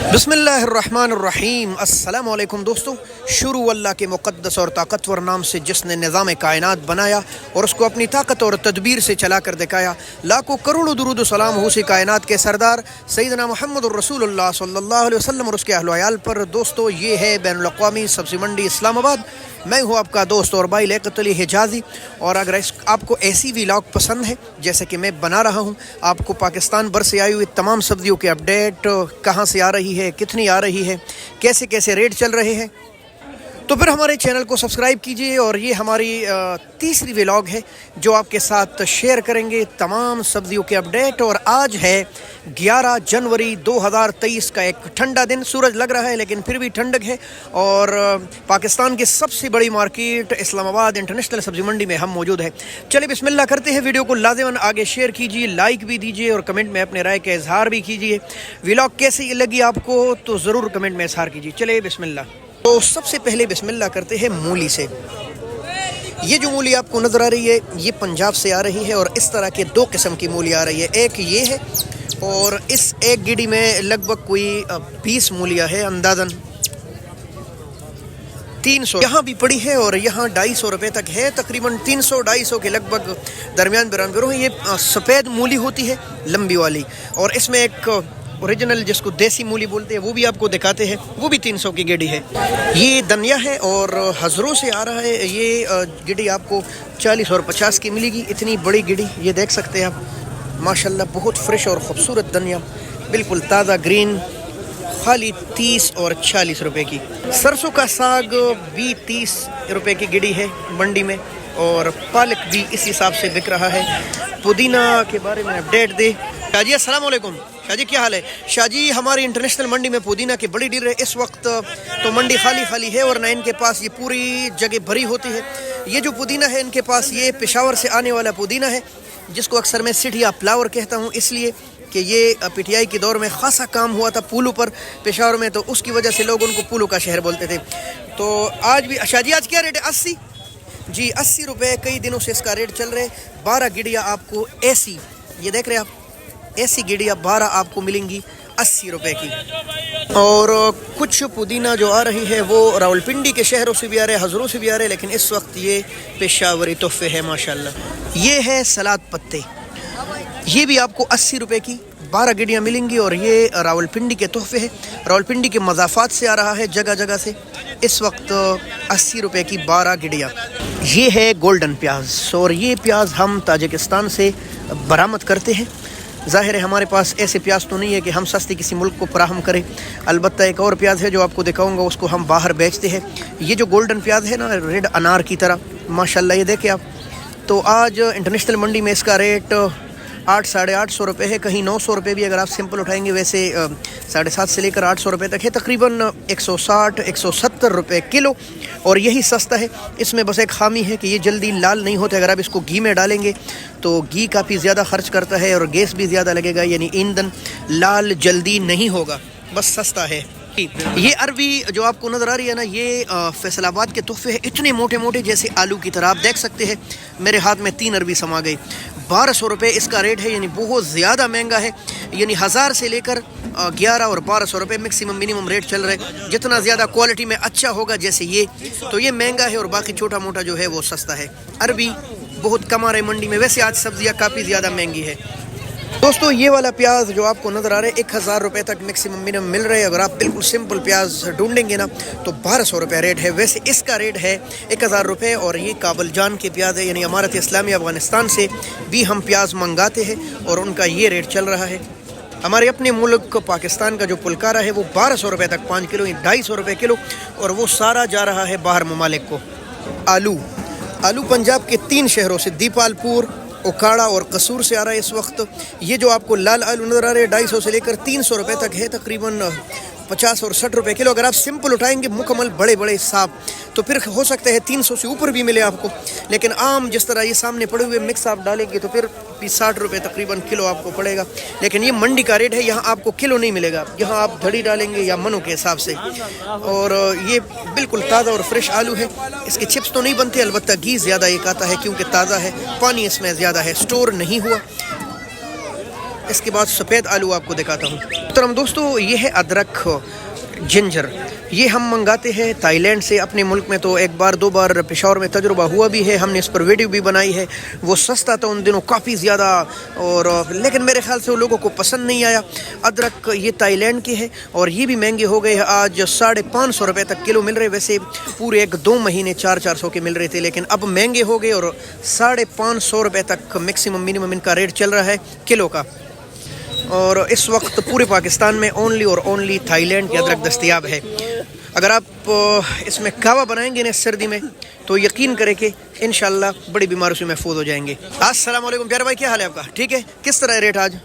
बिस्मिल्लाहिर्रहमानिर्रहीम। अस्सलाम वालेकुम दोस्तों। शुरू अल्लाह के मुक़द्दस और ताकतवर नाम से जिसने निज़ाम कायनात बनाया और उसको अपनी ताकत और तदबीर से चला कर दिखाया। लाखों करोड़ों दुरूद सलाम हो उसी कायनात के सरदार सैयदना मुहम्मदुर रसूलुल्लाह सल्लल्लाहु अलैहि वसल्लम और उसके अहल व अयाल पर। दोस्तों, ये है बैनुल अक़वामी सब्ज़ी मंडी इस्लामाबाद। मैं हूँ आपका दोस्त और भाई लियाक़त अली हिजाज़ी। और अगर आपको ऐसी व्लॉग पसंद है जैसे कि मैं बना रहा हूँ, आपको पाकिस्तान भर से आई हुई तमाम सब्जियों के अपडेट, कहाँ से आ रही है, कितनी आ रही है, कैसे कैसे रेट चल रहे हैं, तो फिर हमारे चैनल को सब्सक्राइब कीजिए। और ये हमारी तीसरी व्लॉग है जो आपके साथ शेयर करेंगे तमाम सब्जियों के अपडेट। और आज है 11 जनवरी 2023 का एक ठंडा दिन। सूरज लग रहा है लेकिन फिर भी ठंडक है। और पाकिस्तान की सबसे बड़ी मार्केट इस्लामाबाद इंटरनेशनल सब्जी मंडी में हम मौजूद हैं। चलिए बिस्मिल्लाह करते हैं। वीडियो को लाज़िमन आगे शेयर कीजिए, लाइक भी दीजिए और कमेंट में अपने राय का इजहार भी कीजिए। व्लॉग कैसी लगी आपको तो ज़रूर कमेंट में इजहार कीजिए। चलिए बिस्मिल्लाह। तो सबसे पहले बिस्मिल्लाह करते हैं मूली से। ये जो मूली आपको नज़र आ रही है ये पंजाब से आ रही है और इस तरह के दो किस्म की मूली आ रही है। एक ये है और इस एक गिड़ी में लगभग कोई 20 मूलियाँ है, अंदाज़न 300 यहाँ भी पड़ी है और यहाँ 250 रुपये तक है। तकरीबन 300-250 के लगभग दरमियान बराबर। ये सफ़ेद मूली होती है लंबी वाली, और इसमें एक ओरिजिनल जिसको देसी मूली बोलते हैं वो भी आपको दिखाते हैं, वो भी 300 की गिडी है। ये धनिया है और हज़रों से आ रहा है। ये गिडी आपको 40 और 50 की मिलेगी। इतनी बड़ी गिडी ये देख सकते हैं आप, माशाल्लाह बहुत फ्रेश और ख़ूबसूरत धनिया, बिल्कुल ताज़ा ग्रीन, खाली 30 और 40 रुपए की। सरसों का साग भी 30 रुपए की गिडी है मंडी में, और पालक भी इस हिसाब से बिक रहा है। पुदीना के बारे में अपडेट दे शाहजी। अस्सलाम वालेकुम शाहजी, क्या हाल है? शाहजी, हमारी इंटरनेशनल मंडी में पुदीना की बड़ी डील है इस वक्त। तो मंडी खाली है और ना इनके पास ये पूरी जगह भरी होती है। ये जो पुदीना है इनके पास ये पेशावर से आने वाला पुदीना है, जिसको अक्सर मैं सिटिया फ्लावर कहता हूँ, इसलिए कि ये पीटीआई के दौर में ख़ासा काम हुआ था पूलू पर पेशावर में, तो उसकी वजह से लोग उनको पूलू का शहर बोलते थे। तो आज भी शाहजी आज क्या रेट है? 80 जी, 80 रुपये कई दिनों से इसका रेट चल रहे हैं। 12 गिडिया आपको ऐसी, ये देख रहे हैं आप, ऐसी गिडिया 12 आपको मिलेंगी 80 रुपये की। और कुछ पुदीना जो आ रही है वो रावलपिंडी के शहरों से भी आ रहे हैं, हज़रों से भी आ रहे हैं, लेकिन इस वक्त ये पेशावरी तोहफे है माशाल्लाह। ये है सलाद पत्ते, ये भी आपको 80 रुपये की 12 गिडियाँ मिलेंगी। और ये रावलपिंडी के तोहफे है, रावलपिंडी के मज़ाफ़ात से आ रहा है जगह जगह से। इस वक्त 80 रुपये की 12 गिडियाँ। ये है गोल्डन प्याज, और ये प्याज हम ताजिकिस्तान से बरामद करते हैं। ज़ाहिर है हमारे पास ऐसे प्याज तो नहीं है कि हम सस्ती किसी मुल्क को फराहम करें। अलबत्ता एक और प्याज है जो आपको दिखाऊंगा, उसको हम बाहर बेचते हैं। ये जो गोल्डन प्याज है ना, रेड अनार की तरह माशाल्लाह, ये देखें आप। तो आज इंटरनेशनल मंडी में इसका रेट 800-850 रुपये है, कहीं 900 रुपये भी अगर आप सिंपल उठाएंगे। वैसे 750 से लेकर 800 रुपये तक है, तकरीबन 160-170 रुपये किलो। और यही सस्ता है। इसमें बस एक खामी है कि ये जल्दी लाल नहीं होते। अगर आप इसको घी में डालेंगे तो घी काफ़ी ज़्यादा खर्च करता है और गैस भी ज़्यादा लगेगा, यानी ईंधन लाल जल्दी नहीं होगा, बस सस्ता है। ये अरबी जो आपको नज़र आ रही है ना, ये फैसलाबाद के तोहफे हैं, इतने मोटे मोटे जैसे आलू की तरह। आप देख सकते हैं मेरे हाथ में 3 अरबी समा गई। 1200 रुपये इसका रेट है, यानी बहुत ज़्यादा महंगा है। यानी 1000 से लेकर 11 और 1200 रुपये मैक्सिमम मिनिमम रेट चल रहे हैं। जितना ज़्यादा क्वालिटी में अच्छा होगा जैसे ये, तो ये महंगा है, और बाकी छोटा मोटा जो है वो सस्ता है। अरबी बहुत कम आ रहे मंडी में। वैसे आज सब्जियाँ काफ़ी ज़्यादा महंगी है दोस्तों। ये वाला प्याज जो आपको नज़र आ रहा है 1000 रुपये तक मैक्सिमम मिनिमम मिल रहे हैं। अगर आप बिल्कुल सिंपल प्याज ढूंढेंगे ना तो 1200 रुपये रेट है। वैसे इसका रेट है 1000 रुपये। और ये काबल जान के प्याज है, यानी अमारत इस्लामी अफ़गानिस्तान से भी हम प्याज मंगाते हैं और उनका ये रेट चल रहा है। हमारे अपने मुल्क पाकिस्तान का जो पुलकारा है वो 1200 रुपये तक 5 किलो, 250 रुपये किलो, और वो सारा जा रहा है बाहर ममालिक को। आलू पंजाब के 3 शहरों से, दीपालपुर, उकाड़ा और कसूर से आ रहा है इस वक्त। ये जो आपको लाल आलू नज़र आ रहे हैं 250 से लेकर 300 रुपये तक है, तकरीबन 50 और 60 रुपये किलो। अगर आप सिंपल उठाएंगे मुकम्मल बड़े बड़े साफ तो फिर हो सकता है 300 से ऊपर भी मिले आपको। लेकिन आम जिस तरह ये सामने पड़े हुए मिक्स आप डालेंगे तो फिर 60 रुपये तकरीबन किलो आपको पड़ेगा। लेकिन ये मंडी का रेट है, यहाँ आपको किलो नहीं मिलेगा, यहाँ आप धड़ी डालेंगे या मनों के हिसाब से। और ये बिल्कुल ताज़ा और फ्रेश आलू है। इसके चिप्स तो नहीं बनते, अलबत्ता घी ज़्यादा एक आता है क्योंकि ताज़ा है, पानी इसमें ज़्यादा है, स्टोर नहीं हुआ। اس کے بعد سفید آلو آپ کو دکھاتا ہوں. محترم دوستو یہ ہے ادرک جنجر. یہ ہم منگاتے ہیں تائی لینڈ سے. اپنے ملک میں تو ایک بار دو بار پشاور میں تجربہ ہوا بھی ہے, ہم نے اس پر ویڈیو بھی بنائی ہے. وہ سستا تھا ان دنوں کافی زیادہ, اور لیکن میرے خیال سے وہ لوگوں کو پسند نہیں آیا. ادرک یہ تائی لینڈ کے ہے اور یہ بھی مہنگے ہو گئے ہیں. آج 550 روپے تک کلو مل رہے. ویسے پورے 1-2 مہینے 400 کے مل رہے تھے, لیکن اب مہنگے ہو گئے اور 550 روپے تک میکسیمم منیمم ان کا ریٹ چل رہا ہے کلو کا. اور اس وقت پورے پاکستان میں اونلی اور اونلی تھائی لینڈ کے ادرک دستیاب ہے. اگر آپ اس میں کہوہ بنائیں گے نا سردی میں تو یقین کریں کہ انشاءاللہ بڑی بیماریوں سے محفوظ ہو جائیں گے. السلام علیکم پیارے بھائی, کیا حال ہے آپ کا؟ ٹھیک ہے. کس طرح ہے ریٹ آج؟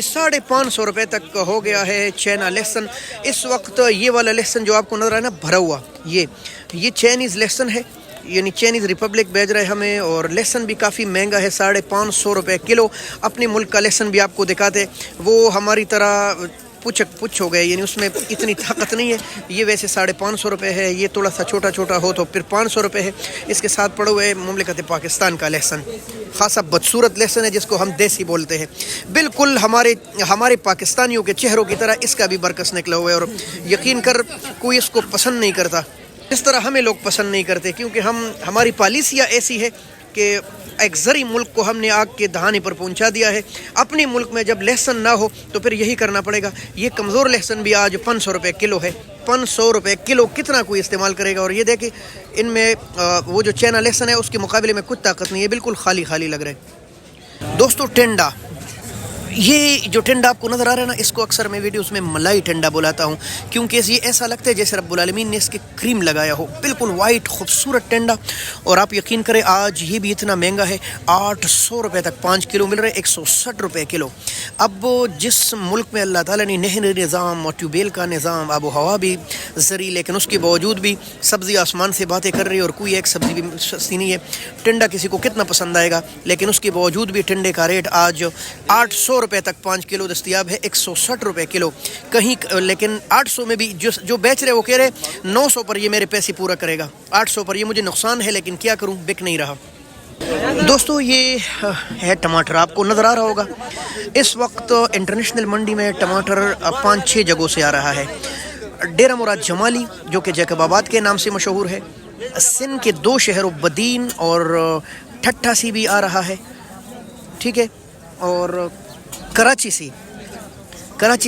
550 روپے تک ہو گیا ہے چائنا لہسن. اس وقت یہ والا لہسن جو آپ کو نظر آئے نا بھرا ہوا, یہ چائنیز لہسن ہے, یعنی چائنیز ریپبلک بھیج رہے ہمیں. اور لہسن بھی کافی مہنگا ہے, 550 روپے کلو. اپنے ملک کا لہسن بھی آپ کو دکھاتے, وہ ہماری طرح پچھ ہو گئے, یعنی اس میں اتنی طاقت نہیں ہے. یہ ویسے 550 روپے ہے. یہ تھوڑا سا چھوٹا چھوٹا ہو تو پھر 500 روپے ہے. اس کے ساتھ پڑے ہوئے مملکت پاکستان کا لہسن, خاصا بدصورت لہسن ہے جس کو ہم دیسی بولتے ہیں. بالکل ہمارے پاکستانیوں کے چہروں کی طرح اس کا بھی برکس نکلا ہوا ہے. اور یقین کر کوئی اس کو پسند نہیں کرتا اس طرح ہمیں لوگ پسند نہیں کرتے, کیونکہ ہماری پالیسیاں ایسی ہے کہ ایک زرعی ملک کو ہم نے آگ کے دہانے پر پہنچا دیا ہے. اپنے ملک میں جب لہسن نہ ہو تو پھر یہی کرنا پڑے گا. یہ کمزور لہسن بھی آج 500 روپے کلو ہے. 500 روپے کلو کتنا کوئی استعمال کرے گا؟ اور یہ دیکھیں ان میں وہ جو چائنا لہسن ہے اس کے مقابلے میں کچھ طاقت نہیں ہے, بالکل خالی خالی لگ رہا ہے. دوستو ٹنڈا, یہ جو ٹنڈا آپ کو نظر آ رہا ہے نا, اس کو اکثر میں ویڈیوز میں ملائی ٹنڈا بلاتا ہوں, کیونکہ یہ ایسا لگتا ہے جیسے رب العالمین نے اس کے کریم لگایا ہو. بالکل وائٹ خوبصورت ٹنڈا. اور آپ یقین کریں آج یہ بھی اتنا مہنگا ہے, 800 روپے تک 5 کلو مل رہے, 160 روپے کلو. اب جس ملک میں اللہ تعالیٰ نے نہر نظام اور ٹیوب ویل کا نظام, آب و ہوا بھی زرعی, لیکن اس کے باوجود بھی سبزی آسمان سے باتیں کر رہی ہے اور کوئی ایک سبزی بھی سستی نہیں ہے. ٹنڈا کسی کو کتنا پسند آئے گا, لیکن اس کے باوجود بھی ٹنڈے کا ریٹ آج 800 روپے تک 5 کلو دستیاب ہے, 160 روپے کلو کہیں. لیکن 800 میں بھی جو بیچ رہے وہ کہہ رہے 900 پر یہ میرے پیسے پورا کرے گا, 800 پر یہ مجھے نقصان ہے, لیکن کیا کروں, بک نہیں رہا. دوستو یہ ہے ٹماٹر, آپ کو نظر آ رہا ہوگا اس وقت انٹرنیشنل منڈی میں ٹماٹر 5-6 جگہوں سے آ رہا ہے. ڈیرہ مراد جمالی جو کہ جیکب آباد کے نام سے مشہور ہے, سندھ کے 2 شہروں بدین اور ٹھٹھا سی بھی آ رہا ہے, ٹھیک ہے, اور کراچی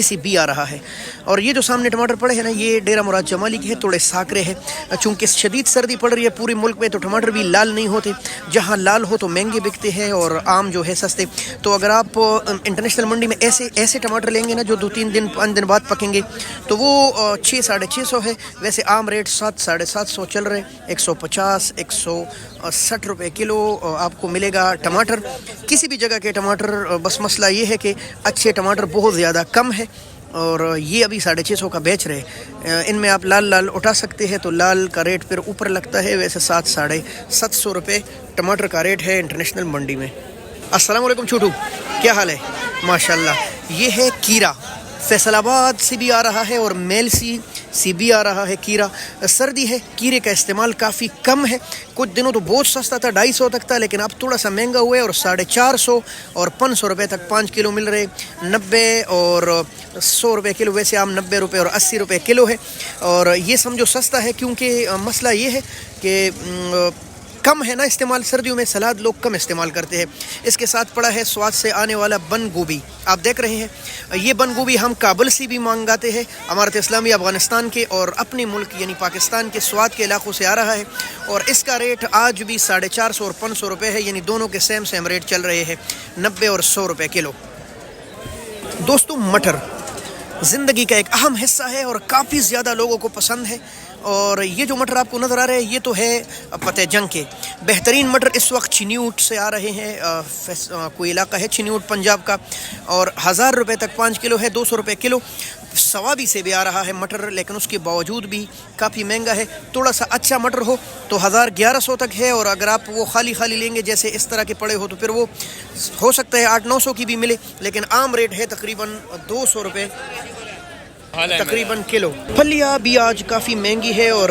سی بھی آ رہا ہے. اور یہ جو سامنے ٹماٹر پڑے ہیں نا, یہ ڈیرہ مراد جمالی کے ہے, تھوڑے ساکرے ہیں. چونکہ شدید سردی پڑ رہی ہے پورے ملک میں تو ٹماٹر بھی لال نہیں ہوتے, جہاں لال ہو تو مہنگے بکتے ہیں اور عام جو ہے سستے. تو اگر آپ انٹرنیشنل منڈی میں ایسے ٹماٹر لیں گے نا جو 2-3 دن 5 دن بعد پکیں گے تو وہ 600-650 ہے. ویسے عام ریٹ 700-750 چل رہے, 150-160 روپے کلو آپ کو ملے گا ٹماٹر. کسی بھی جگہ کے ٹماٹر, بس مسئلہ یہ ہے کہ اچھے ٹماٹر بہت زیادہ کم ہے, اور یہ ابھی 650 کا بیچ رہے. ان میں آپ لال اٹھا سکتے ہیں تو لال کا ریٹ پھر اوپر لگتا ہے. ویسے 700-750 روپے ٹماٹر کا ریٹ ہے انٹرنیشنل منڈی میں. السلام علیکم چھوٹو, کیا حال ہے؟ ماشاءاللہ. یہ ہے کیرا, فیصل آباد سے بھی آ رہا ہے اور میلسی سے بھی آ رہا ہے کیرا. سردی ہے, کیرے کا استعمال کافی کم ہے. کچھ دنوں تو بہت سستا تھا, 250 تک تھا, لیکن اب تھوڑا سا مہنگا ہوا ہے اور 450 اور 500 روپے تک 5 کلو مل رہے. 90 اور 100 روپے کلو, ویسے عام 90 روپے اور 80 روپے کلو ہے. اور یہ سمجھو سستا ہے, کیونکہ مسئلہ یہ ہے کہ کم ہے نا استعمال. سردیوں میں سلاد لوگ کم استعمال کرتے ہیں. اس کے ساتھ پڑا ہے سواد سے آنے والا بند گوبھی, آپ دیکھ رہے ہیں. یہ بند گوبھی ہم کابل سے بھی منگاتے ہیں, امارت اسلامی افغانستان کے اور اپنے ملک یعنی پاکستان کے سواد کے علاقوں سے آ رہا ہے. اور اس کا ریٹ آج بھی 450 اور 500 روپے ہے, یعنی دونوں کے سیم ریٹ چل رہے ہیں, 90 اور 100 روپے کلو. دوستو مٹر زندگی کا ایک اہم حصہ ہے اور کافی زیادہ لوگوں کو پسند ہے. اور یہ جو مٹر آپ کو نظر آ رہے ہیں یہ تو ہے پتہ جنگ کے. بہترین مٹر اس وقت چنیوٹ سے آ رہے ہیں, کوئی علاقہ ہے چنیوٹ پنجاب کا, اور 1000 روپے تک 5 کلو ہے, 200 روپے کلو. سوابی سے بھی آ رہا ہے مٹر, لیکن اس کے باوجود بھی کافی مہنگا ہے. تھوڑا سا اچھا مٹر ہو تو 1100 تک ہے, اور اگر آپ وہ خالی لیں گے جیسے اس طرح کے پڑے ہو تو پھر وہ ہو سکتا ہے 800-900 کی بھی ملے, لیکن عام ریٹ ہے تقریباً 200 روپے تقریباً کلو. پھلیاں بھی آج کافی مہنگی ہے, اور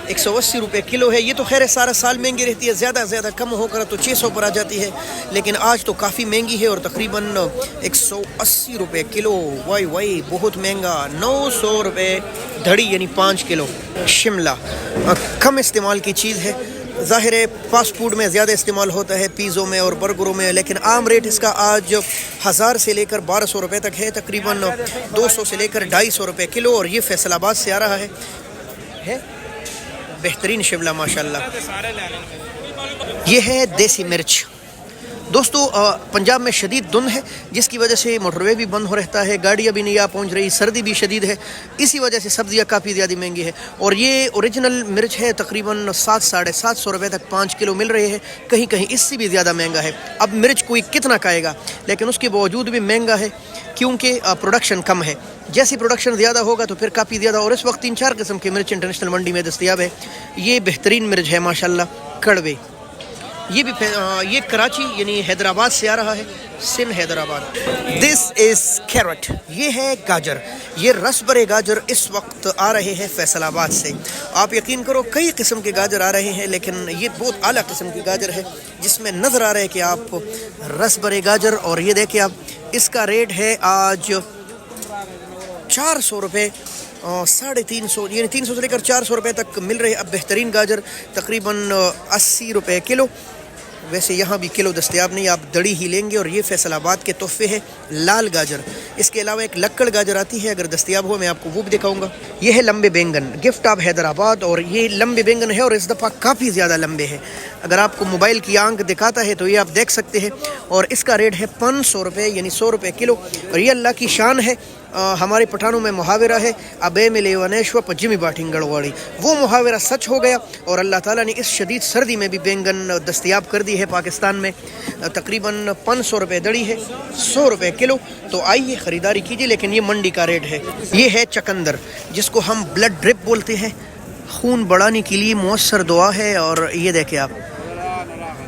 180 रुपये किलो है। ये तो खैर सारा साल महंगी रहती है, ज़्यादा से ज़्यादा कम होकर तो 600 पर आ जाती है, लेकिन आज तो काफ़ी महंगी है और तकरीबन 180 रुपये किलो। वाई वाई बहुत महंगा। 900 रुपये धड़ी यानी 5 किलो। शिमला कम इस्तेमाल की चीज़ है, ज़ाहिर है फास्ट फूड में ज़्यादा इस्तेमाल होता है, पिज़्ज़ों में और बर्गरों में, लेकिन आम रेट इसका आज 1000 से लेकर 1200 रुपये तक है, तकरीबन 200 से लेकर 250 रुपये किलो। और ये फैसलाबाद से आ रहा है बेहतरीन शिमला माशाल्लाह। ये है देसी मिर्च। दोस्तों पंजाब में शदीद धुंध है, जिसकी वजह से मोटरवे भी बंद हो रहता है, गाड़ियाँ भी नहीं आ पहुँच रही, सर्दी भी शदीद है, इसी वजह से सब्जियाँ काफ़ी ज़्यादा महंगी है। और ये ओरिजिनल मिर्च है, तकरीबन 700-750 रुपये तक 5 किलो मिल रहे हैं, कहीं कहीं इससे भी ज़्यादा महंगा है। अब मिर्च कोई कितना खाएगा, लेकिन उसके बावजूद भी महंगा है क्योंकि प्रोडक्शन कम है। जैसी प्रोडक्शन ज़्यादा होगा तो फिर काफ़ी ज़्यादा। और इस वक्त 3-4 किस्म के मिर्च इंटरनेशनल मंडी में दस्तयाब है। ये बेहतरीन मिर्च है माशाल्लाह, कड़वे। ये भी ये कराची यानी हैदराबाद से आ रहा है, Sindh Hyderabad. This is carrot, ये है गाजर। ये रस भरे गाजर इस वक्त आ रहे हैं फैसलाबाद से। आप यकीन करो कई किस्म के गाजर आ रहे हैं, लेकिन ये बहुत आला किस्म की गाजर है, जिसमें नज़र आ रहा है कि आप रस भरे गाजर। और ये देखिए आप, इसका रेट है आज 400 रुपये, 350 यानी 300 से लेकर 400 रुपये तक मिल रहे हैं। अब बेहतरीन गाजर तकरीबन 80 रुपये किलो। वैसे यहाँ भी किलो दस्तयाब नहीं, आप दड़ी ही लेंगे। और ये फैसलाबाद के तोहफे है लाल गाजर। इसके अलावा एक लक्कड़ गाजर आती है, अगर दस्तयाब हो मैं आपको वो भी दिखाऊंगा। ये है लंबे बैंगन, गिफ्ट ऑफ हैदराबाद। और ये लंबे बैंगन है और इस दफ़ा काफ़ी ज़्यादा लंबे हैं, अगर आपको मोबाइल की आंख दिखाता है तो ये आप देख सकते हैं। और इसका रेट है 500 रुपये यानी 100 रुपये किलो। और ये अल्लाह की शान है, हमारे पठानों में मुहावरा है, अबे मिले वनेश्व पजिमी बाटिंग गड़वाड़ी। वो मुहावरा सच हो गया और अल्लाह ताला ने इस शदीद सर्दी में भी बैंगन दस्तयाब कर दी है पाकिस्तान में। तकरीबन 500 रुपये दड़ी है, 100 रुपये किलो। तो आइए ख़रीदारी कीजिए, लेकिन ये मंडी का रेट है। ये है चकंदर, जिसको हम ब्लड ड्रिप बोलते हैं, खून बढ़ाने के लिए मौसर दुआ है। और ये देखें आप,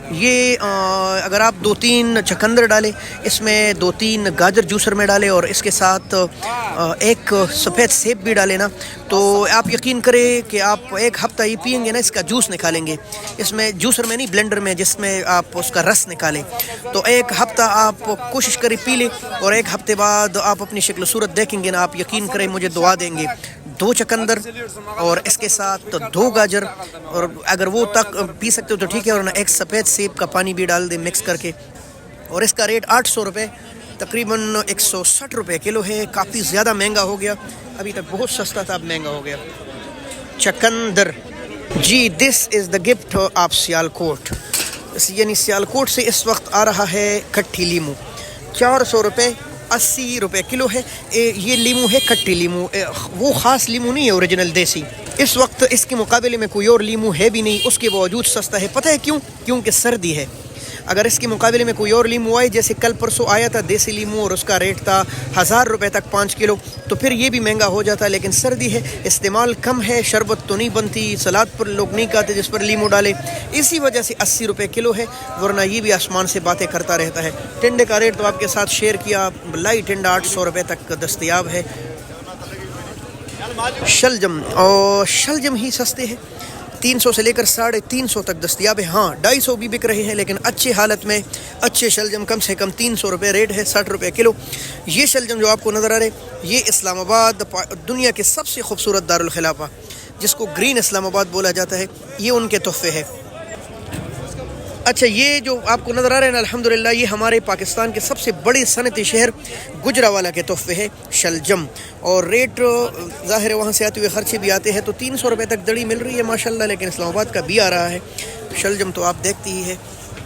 ये अगर आप 2-3 चकंदर डालें, इसमें 2-3 गाजर जूसर में डालें और इसके साथ एक सफ़ेद सेब भी डालें ना, तो आप यकीन करें कि आप एक हफ़्ता ये पियेंगे ना, इसका जूस निकालेंगे। इसमें जूसर में नहीं, ब्लेंडर में, जिसमें आप उसका रस निकालें। तो एक हफ़्ता आप कोशिश करें पी लें, और एक हफ़्ते बाद आप अपनी शक्ल सूरत देखेंगे ना, आप यकीन करें मुझे दुआ देंगे। 2 चकंदर और इसके साथ 2 गाजर, और अगर वो तक पी सकते हो तो ठीक है, और ना एक सफ़ेद सेब का पानी भी डाल दे मिक्स करके। और इसका रेट 800 रुपये, तकरीबन 160 रुपये किलो है। काफ़ी ज़्यादा महंगा हो गया, अभी तक बहुत सस्ता था, अब महंगा हो गया। चकंदर जी, this is the gift of Sialkot. यानी सियालकोट से इस वक्त आ रहा है खट्टी लीमू, 400 रुपये, 80 रुपये किलो है। ये लीमू है खट्टी लीमू, वो ख़ास लीमू नहीं है, ओरिजिनल देसी। इस वक्त इसके मुकाबले में कोई और लीमू है भी नहीं, उसके बावजूद सस्ता है। पता है क्यों? क्योंकि सर्दी है। अगर इसके मुकाबले में कोई और लीमू आए, जैसे कल परसों आया था देसी लीमू और उसका रेट था 1000 रुपये तक 5 किलो, तो फिर ये भी महंगा हो जाता। लेकिन सर्दी है, इस्तेमाल कम है, शरबत तो नहीं बनती, सलाद पर लोग नहीं खाते जिस पर लीमू डाले, इसी वजह से 80 रुपये किलो है। वरना ये भी आसमान से बातें करता रहता है। टिंडे का रेट तो आपके साथ शेयर किया, लाई टिंडा 800 रुपये तक दस्तयाब है। शलजम, और शलजम ही सस्ते हैं, 300 से लेकर 350 तक दस्तयाब है। हाँ, 250 भी बिक रहे हैं, लेकिन अच्छी हालत में अच्छे शलजम कम से कम 300 रुपये रेट है, 60 रुपये किलो। ये शलजम जो आपको नज़र आ रहे, ये इस्लामाबाद, दुनिया के सबसे खूबसूरत दारुल खिलाफा, जिसको ग्रीन इस्लामाबाद बोला जाता है, ये उनके तोहफे है। अच्छा, ये जो आपको नज़र आ रहे हैं ना, अल्हम्दुलिल्लाह ये हमारे पाकिस्तान के सबसे बड़े सनती शहर गुजरावाला के तोहफे है शलजम। और रेट ज़ाहिर है वहाँ से आते हुए ख़र्चे भी आते हैं, तो 300 रुपये तक दड़ी मिल रही है माशाल्लाह। लेकिन इस्लामाबाद का भी आ रहा है शलजम, तो आप देखती ही है।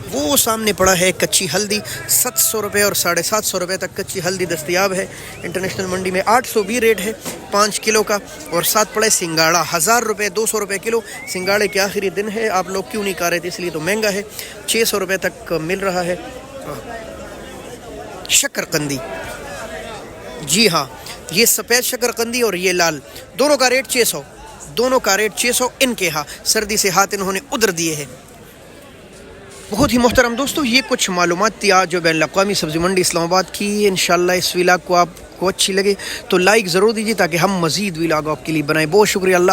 वो सामने पड़ा है कच्ची हल्दी, 700 रुपये और 750 रुपये तक कच्ची हल्दी दस्तयाब है इंटरनेशनल मंडी में। 800 भी रेट है 5 किलो का। और साथ पड़ा है सिंगाड़ा, 1000 रुपये, 200 रुपये किलो। सिंगाड़े के आखिरी दिन है, आप लोग क्यों नहीं खा रहे थे, इसलिए तो महंगा है। 600 रुपये तक मिल रहा है। शक्करकंदी, जी हाँ, ये सफ़ेद शक्करकंदी और ये लाल, दोनों का रेट 600, दोनों का रेट 600 इनके। हाँ, सर्दी से हाथ इन्होंने उधर दिए हैं। बहुत ही मोहतरम दोस्तों, ये कुछ मालूमात थी आज जो बैनुल-अक़वामी सब्ज़ी मंडी इस्लामाबाद की। इंशाल्लाह इस व्लॉग को आपको अच्छी लगे तो लाइक ज़रूर दीजिए, ताकि हम मज़ीद व्लॉग आपके लिए बनाएं। बहुत शुक्रिया। अल्लाह।